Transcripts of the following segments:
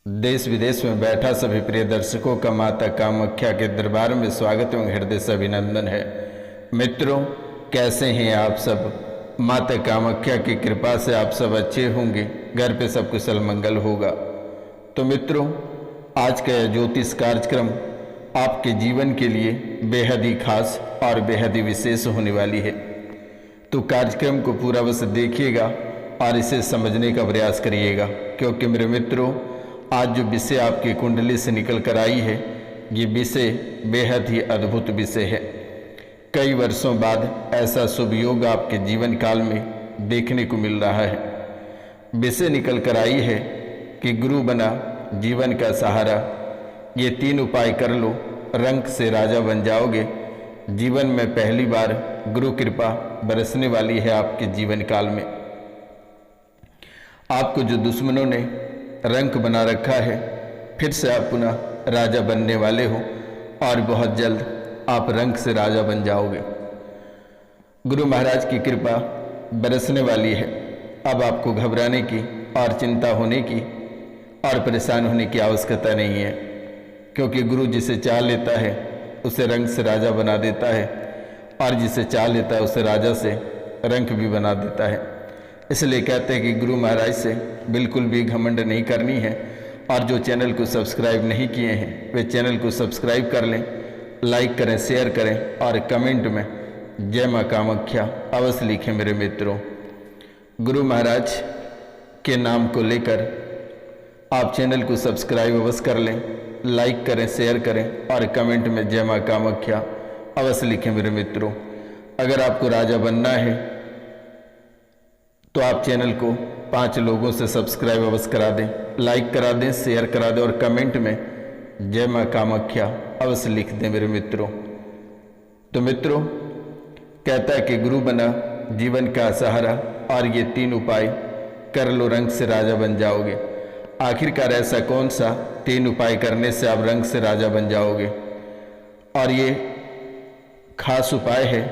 देश विदेश में बैठा सभी प्रिय दर्शकों का माता कामाख्या के दरबार में स्वागत एवं हृदय से अभिनंदन है। मित्रों, कैसे हैं आप सब? माता कामाख्या की कृपा से आप सब अच्छे होंगे, घर पे सब कुशल मंगल होगा। तो मित्रों, आज का यह ज्योतिष कार्यक्रम आपके जीवन के लिए बेहद ही खास और बेहद ही विशेष होने वाली है। तो कार्यक्रम को पूरा बस देखिएगा और इसे समझने का प्रयास करिएगा, क्योंकि मेरे मित्रों, आज जो विषय आपकी कुंडली से निकल कर आई है, ये विषय बेहद ही अद्भुत विषय है। कई वर्षों बाद ऐसा शुभ योग आपके जीवन काल में देखने को मिल रहा है। विषय निकल कर आई है कि गुरु बना जीवन का सहारा, ये 3 उपाय कर लो, रंक से राजा बन जाओगे। जीवन में पहली बार गुरु कृपा बरसने वाली है आपके जीवन काल में। आपको जो दुश्मनों ने रंक बना रखा है, फिर से आप पुनः राजा बनने वाले हो और बहुत जल्द आप रंक से राजा बन जाओगे। गुरु महाराज की कृपा बरसने वाली है। अब आपको घबराने की और चिंता होने की और परेशान होने की आवश्यकता नहीं है, क्योंकि गुरु जिसे चाह लेता है उसे रंक से राजा बना देता है और जिसे चाह लेता है उसे राजा से रंक भी बना देता है। इसलिए कहते हैं कि गुरु महाराज से बिल्कुल भी घमंड नहीं करनी है। और जो चैनल को सब्सक्राइब नहीं किए हैं वे चैनल को सब्सक्राइब कर लें, लाइक करें, शेयर करें और कमेंट में जय माँ कामाख्या अवश्य लिखें। मेरे मित्रों, गुरु महाराज के नाम को लेकर आप चैनल को सब्सक्राइब अवश्य कर लें, लाइक करें, शेयर करें और कमेंट में जय माँ कामाख्या अवश्य लिखें। मेरे मित्रों, अगर आपको राजा बनना है तो आप चैनल को 5 लोगों से सब्सक्राइब अवश्य करा दें, लाइक करा दें, शेयर करा दें और कमेंट में जय माँ कामाख्या अवश्य लिख दें। मेरे मित्रों, तो मित्रों, कहता है कि गुरु बना जीवन का सहारा और ये 3 उपाय कर लो, रंक से राजा बन जाओगे। आखिरकार ऐसा कौन सा 3 उपाय करने से आप रंक से राजा बन जाओगे? और ये खास उपाय है,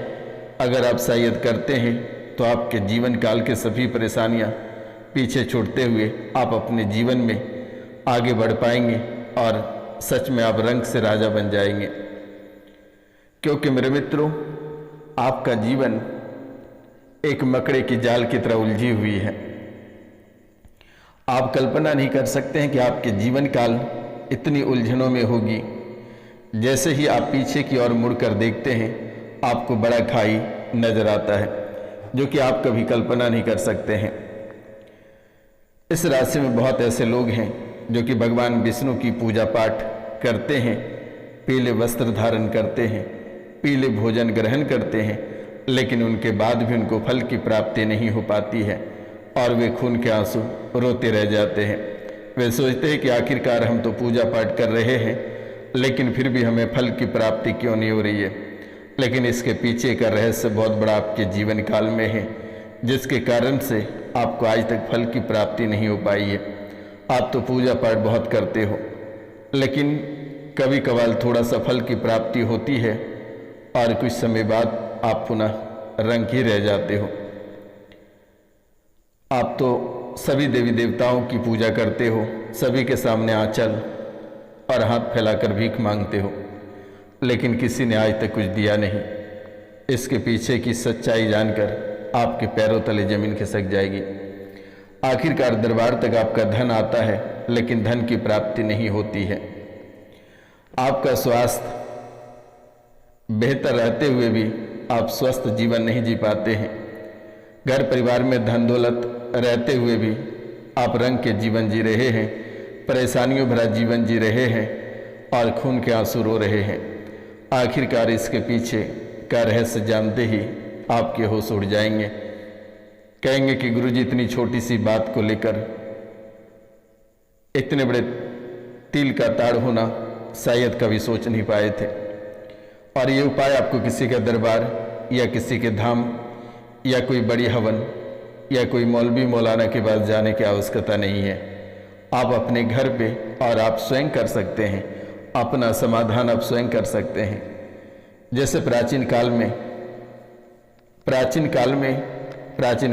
अगर आप शायद करते हैं तो आपके जीवन काल के सभी परेशानियां पीछे छोड़ते हुए आप अपने जीवन में आगे बढ़ पाएंगे और सच में आप रंक से राजा बन जाएंगे। क्योंकि मेरे मित्रों, आपका जीवन एक मकड़े की जाल की तरह उलझी हुई है। आप कल्पना नहीं कर सकते हैं कि आपके जीवन काल इतनी उलझनों में होगी। जैसे ही आप पीछे की ओर मुड़कर देखते हैं, आपको बड़ा खाई नजर आता है, जो कि आप कभी कल्पना नहीं कर सकते हैं। इस राशि में बहुत ऐसे लोग हैं जो कि भगवान विष्णु की पूजा पाठ करते हैं, पीले वस्त्र धारण करते हैं, पीले भोजन ग्रहण करते हैं, लेकिन उनके बाद भी उनको फल की प्राप्ति नहीं हो पाती है और वे खून के आंसू रोते रह जाते हैं। वे सोचते हैं कि आखिरकार हम तो पूजा पाठ कर रहे हैं, लेकिन फिर भी हमें फल की प्राप्ति क्यों नहीं हो रही है? लेकिन इसके पीछे का रहस्य बहुत बड़ा आपके जीवन काल में है, जिसके कारण से आपको आज तक फल की प्राप्ति नहीं हो पाई है। आप तो पूजा पाठ बहुत करते हो, लेकिन कभी कभार थोड़ा सा फल की प्राप्ति होती है और कुछ समय बाद आप पुनः रंग ही रह जाते हो। आप तो सभी देवी देवताओं की पूजा करते हो, सभी के सामने आंचल और हाथ फैलाकर भीख मांगते हो, लेकिन किसी ने आज तक कुछ दिया नहीं। इसके पीछे की सच्चाई जानकर आपके पैरों तले जमीन खिसक जाएगी। आखिरकार दरबार तक आपका धन आता है, लेकिन धन की प्राप्ति नहीं होती है। आपका स्वास्थ्य बेहतर रहते हुए भी आप स्वस्थ जीवन नहीं जी पाते हैं। घर परिवार में धन दौलत रहते हुए भी आप रंग के जीवन जी रहे हैं, परेशानियों भरा जीवन जी रहे हैं और खून के आंसू रो रहे हैं। आखिरकार इसके पीछे का रहस्य जानते ही आपके होश उड़ जाएंगे। कहेंगे कि गुरुजी, इतनी छोटी सी बात को लेकर इतने बड़े तिल का ताड़ होना शायद कभी सोच नहीं पाए थे। और ये उपाय आपको किसी के दरबार या किसी के धाम या कोई बड़ी हवन या कोई मौलवी मौलाना के पास जाने की आवश्यकता नहीं है। आप अपने घर पे और आप स्वयं कर सकते हैं। अपना समाधान आप स्वयं कर सकते हैं। जैसे प्राचीन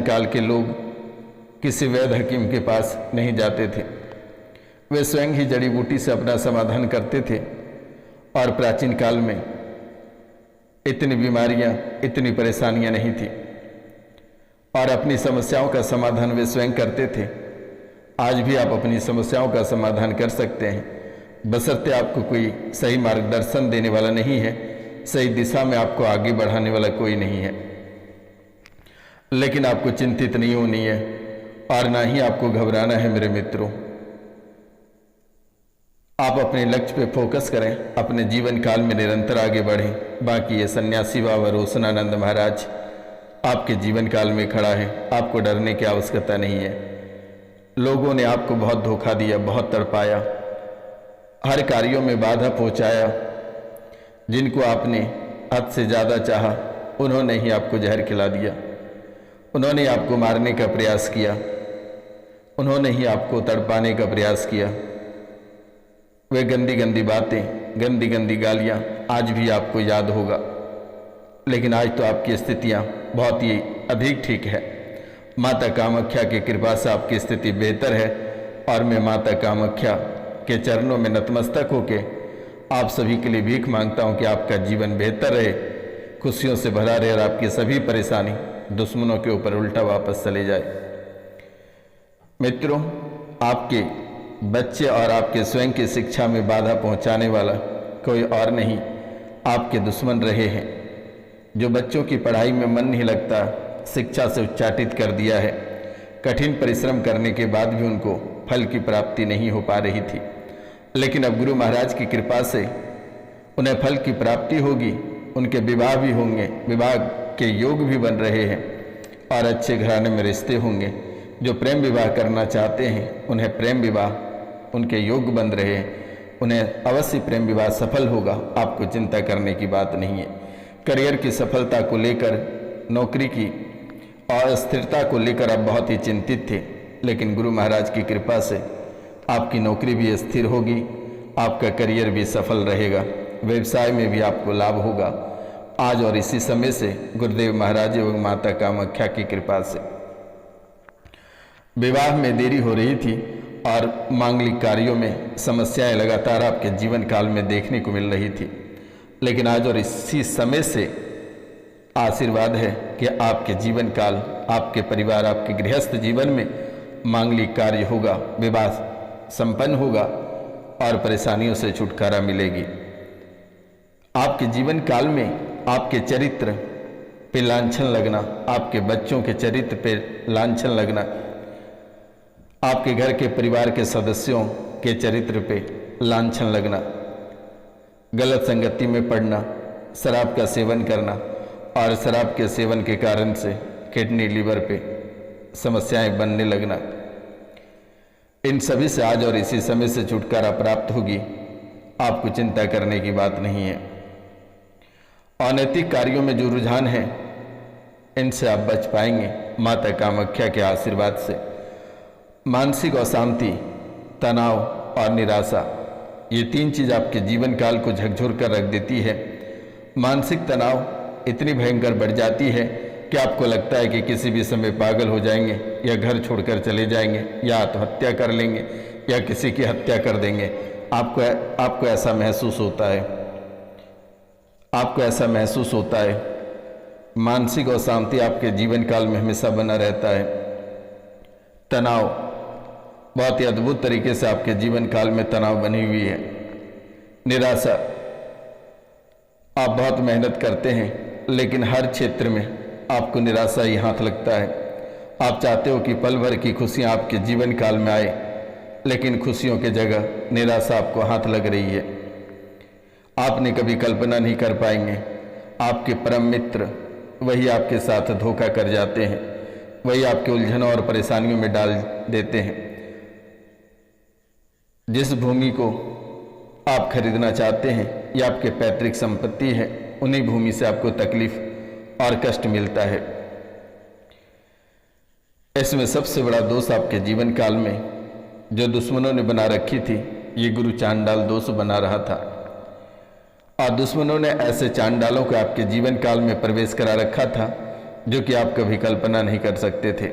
काल के लोग किसी वैद्य हकीम के पास नहीं जाते थे। वे स्वयं ही जड़ी बूटी से अपना समाधान करते थे और प्राचीन काल में इतनी बीमारियां, इतनी परेशानियां नहीं थी और अपनी समस्याओं का समाधान वे स्वयं करते थे। आज भी आप अपनी समस्याओं का समाधान कर सकते हैं, बशर्ते आपको कोई सही मार्गदर्शन देने वाला नहीं है, सही दिशा में आपको आगे बढ़ाने वाला कोई नहीं है। लेकिन आपको चिंतित नहीं होनी है और ना ही आपको घबराना है मेरे मित्रों। आप अपने लक्ष्य पे फोकस करें, अपने जीवन काल में निरंतर आगे बढ़ें। बाकी ये सन्यासी बाबा रोशनानंद महाराज आपके जीवन काल में खड़ा है, आपको डरने की आवश्यकता नहीं है। लोगों ने आपको बहुत धोखा दिया, बहुत तड़पाया, हर कार्यों में बाधा पहुंचाया। जिनको आपने हद से ज़्यादा चाहा, उन्होंने ही आपको जहर खिला दिया, उन्होंने आपको मारने का प्रयास किया, उन्होंने ही आपको तड़पाने का प्रयास किया। वे गंदी गंदी बातें, गंदी गंदी गालियाँ आज भी आपको याद होगा। लेकिन आज तो आपकी स्थितियाँ बहुत ही अधिक ठीक है। माता कामाख्या की कृपा से आपकी स्थिति बेहतर है और मैं माता कामाख्या के चरणों में नतमस्तक होके आप सभी के लिए भीख मांगता हूँ कि आपका जीवन बेहतर रहे, खुशियों से भरा रहे और आपकी सभी परेशानी दुश्मनों के ऊपर उल्टा वापस चले जाए। मित्रों, आपके बच्चे और आपके स्वयं की शिक्षा में बाधा पहुंचाने वाला कोई और नहीं, आपके दुश्मन रहे हैं। जो बच्चों की पढ़ाई में मन नहीं लगता, शिक्षा से उच्चाटित कर दिया है, कठिन परिश्रम करने के बाद भी उनको फल की प्राप्ति नहीं हो पा रही थी। लेकिन अब गुरु महाराज की कृपा से उन्हें फल की प्राप्ति होगी, उनके विवाह भी होंगे, विवाह के योग भी बन रहे हैं और अच्छे घराने में रिश्ते होंगे। जो प्रेम विवाह करना चाहते हैं उन्हें प्रेम विवाह उनके योग बन रहे हैं, उन्हें अवश्य प्रेम विवाह सफल होगा। आपको चिंता करने की बात नहीं है। करियर की सफलता को लेकर, नौकरी की अस्थिरता को लेकर आप बहुत ही चिंतित थे, लेकिन गुरु महाराज की कृपा से आपकी नौकरी भी स्थिर होगी, आपका करियर भी सफल रहेगा, व्यवसाय में भी आपको लाभ होगा आज और इसी समय से गुरुदेव महाराज एवं माता कामाख्या की कृपा से। विवाह में देरी हो रही थी और मांगलिक कार्यों में समस्याएं लगातार आपके जीवन काल में देखने को मिल रही थी, लेकिन आज और इसी समय से आशीर्वाद है कि आपके जीवन काल, आपके परिवार, आपके गृहस्थ जीवन में मांगलिक कार्य होगा, विवाह संपन्न होगा और परेशानियों से छुटकारा मिलेगी। आपके जीवन काल में आपके चरित्र पे लांछन लगना, आपके बच्चों के चरित्र पे लांछन लगना, आपके घर के परिवार के सदस्यों के चरित्र पे लांछन लगना, गलत संगति में पड़ना, शराब का सेवन करना और शराब के सेवन के कारण से किडनी, लीवर पे समस्याएं बनने लगना, इन सभी से आज और इसी समय से छुटकारा प्राप्त होगी। आपको चिंता करने की बात नहीं है। अनैतिक कार्यों में जो रुझान है, इनसे आप बच पाएंगे माता कामाख्या के आशीर्वाद से। मानसिक अशांति, तनाव और निराशा, ये तीन चीज़ आपके जीवन काल को झकझोर कर रख देती है। मानसिक तनाव इतनी भयंकर बढ़ जाती है कि आपको लगता है कि किसी भी समय पागल हो जाएंगे या घर छोड़कर चले जाएंगे या आत्महत्या कर लेंगे या किसी की हत्या कर देंगे। आपको ऐसा महसूस होता है, आपको ऐसा महसूस होता है। मानसिक अशांति आपके जीवन काल में हमेशा बना रहता है। तनाव बहुत ही अद्भुत तरीके से आपके जीवन काल में तनाव बनी हुई है। निराशा, आप बहुत मेहनत करते हैं लेकिन हर क्षेत्र में आपको निराशा ही हाथ लगता है। आप चाहते हो कि पल भर की खुशियां आपके जीवन काल में आए, लेकिन खुशियों के जगह निराशा आपको हाथ लग रही है। आपने कभी कल्पना नहीं कर पाएंगे, आपके परम मित्र वही आपके साथ धोखा कर जाते हैं, वही आपके उलझनों और परेशानियों में डाल देते हैं। जिस भूमि को आप खरीदना चाहते हैं या आपके पैतृक संपत्ति है, उन्हीं भूमि से आपको तकलीफ और कष्ट मिलता है। इसमें सबसे बड़ा दोष आपके जीवन काल में जो दुश्मनों ने बना रखी थी, ये गुरु चांडाल दोष बना रहा था। और दुश्मनों ने ऐसे चांडालों को आपके जीवन काल में प्रवेश करा रखा था जो कि आप कभी कल्पना नहीं कर सकते थे।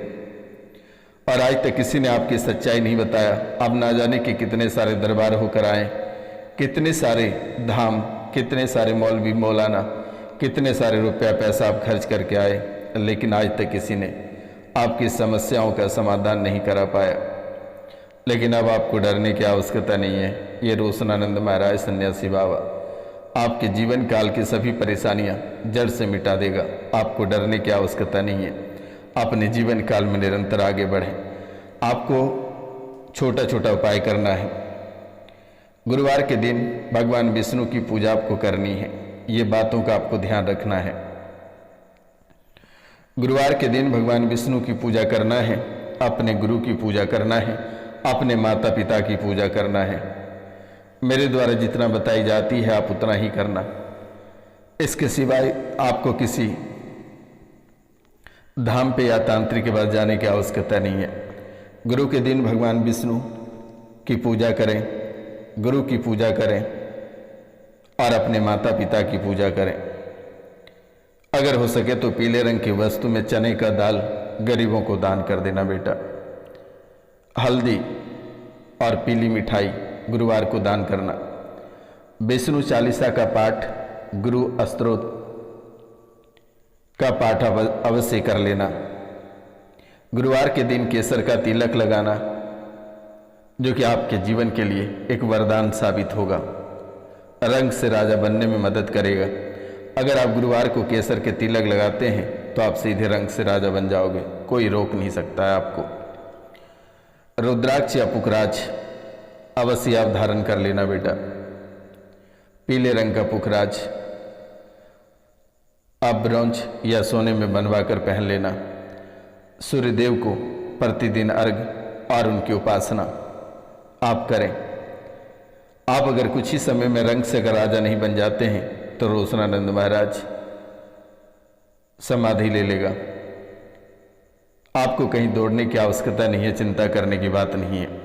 और आज तक किसी ने आपकी सच्चाई नहीं बताया। अब ना जाने कि कितने सारे दरबार होकर आए, कितने सारे धाम, कितने सारे मौलवी मौलाना, कितने सारे रुपया पैसा आप खर्च करके आए, लेकिन आज तक किसी ने आपकी समस्याओं का समाधान नहीं करा पाया। लेकिन अब आपको डरने की आवश्यकता नहीं है। ये रोशनानंद महाराज सन्यासी बाबा आपके जीवन काल की सभी परेशानियां जड़ से मिटा देगा। आपको डरने की आवश्यकता नहीं है। अपने जीवन काल में निरंतर आगे बढ़ें। आपको छोटा छोटा उपाय करना है। गुरुवार के दिन भगवान विष्णु की पूजा आपको करनी है। ये बातों का आपको ध्यान रखना है। गुरुवार के दिन भगवान विष्णु की पूजा करना है, अपने गुरु की पूजा करना है, अपने माता पिता की पूजा करना है। मेरे द्वारा जितना बताई जाती है आप उतना ही करना। इसके सिवाय आपको किसी धाम पे या तांत्रिक के पास जाने की आवश्यकता नहीं है। गुरु के दिन भगवान विष्णु की पूजा करें, गुरु की पूजा करें और अपने माता पिता की पूजा करें। अगर हो सके तो पीले रंग की वस्तु में चने का दाल गरीबों को दान कर देना बेटा। हल्दी और पीली मिठाई गुरुवार को दान करना। विष्णु चालीसा का पाठ, गुरु स्तोत्र का पाठ अवश्य कर लेना। गुरुवार के दिन केसर का तिलक लगाना, जो कि आपके जीवन के लिए एक वरदान साबित होगा, रंग से राजा बनने में मदद करेगा। अगर आप गुरुवार को केसर के तिलक लगाते हैं तो आप सीधे रंग से राजा बन जाओगे, कोई रोक नहीं सकता है आपको। रुद्राक्ष या पुखराज अवश्य आप धारण कर लेना बेटा। पीले रंग का पुखराज आप ब्रॉन्ज या सोने में बनवा कर पहन लेना। सूर्यदेव को प्रतिदिन अर्घ और उनकी उपासना आप करें। आप अगर कुछ ही समय में रंग से अगर राजा नहीं बन जाते हैं तो रोशनानंद महाराज समाधि ले लेगा। आपको कहीं दौड़ने की आवश्यकता नहीं है, चिंता करने की बात नहीं है।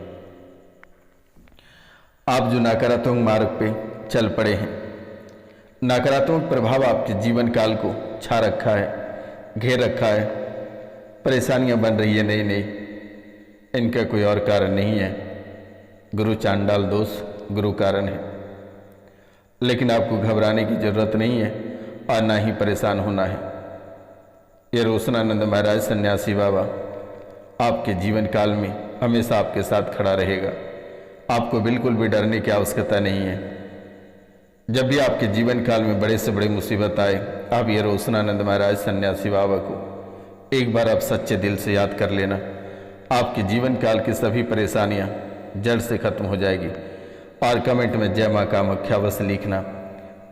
आप जो नकारात्मक मार्ग पे चल पड़े हैं, नकारात्मक प्रभाव आपके जीवन काल को छा रखा है, घेर रखा है, परेशानियां बन रही है नई नई, इनका कोई और कारण नहीं है। गुरु चांडाल दोष गुरु कारण है। लेकिन आपको घबराने की जरूरत नहीं है और ना ही परेशान होना है। ये रोशनानंद महाराज सन्यासी बाबा आपके जीवन काल में हमेशा आपके साथ खड़ा रहेगा। आपको बिल्कुल भी डरने की आवश्यकता नहीं है। जब भी आपके जीवन काल में बड़े से बड़े मुसीबत आए, आप ये रोशनानंद महाराज सन्यासी बाबा को एक बार आप सच्चे दिल से याद कर लेना। आपके जीवन काल की सभी परेशानियां जड़ से खत्म हो जाएगी। और कमेंट में जय मां कामाख्या अवश्य लिखना।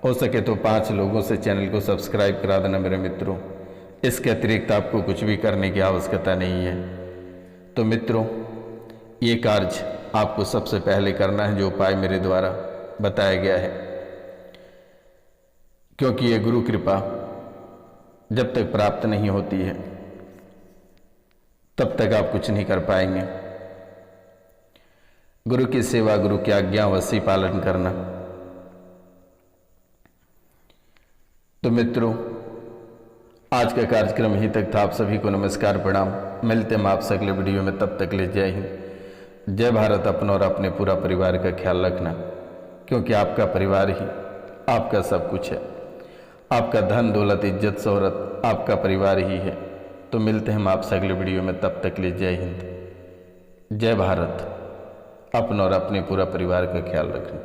हो सके तो 5 लोगों से चैनल को सब्सक्राइब करा देना मेरे मित्रों। इसके अतिरिक्त आपको कुछ भी करने की आवश्यकता नहीं है। तो मित्रों, ये कार्य आपको सबसे पहले करना है जो उपाय मेरे द्वारा बताया गया है, क्योंकि ये गुरु कृपा जब तक प्राप्त नहीं होती है तब तक आप कुछ नहीं कर पाएंगे। गुरु की सेवा, गुरु की आज्ञा अवश्य पालन करना। तो मित्रों, आज का कार्यक्रम यहीं तक था। आप सभी को नमस्कार, प्रणाम। मिलते हैं आपसे अगले वीडियो में। तब तक ले जय हिंद, जय भारत। अपना और अपने पूरा परिवार का ख्याल रखना, क्योंकि आपका परिवार ही आपका सब कुछ है। आपका धन दौलत इज्जत शोहरत आपका परिवार ही है। तो मिलते हैं हम आपसे अगले वीडियो में। तब तक ले जय हिंद, जय भारत। अपना और अपने पूरा परिवार का ख्याल रखना।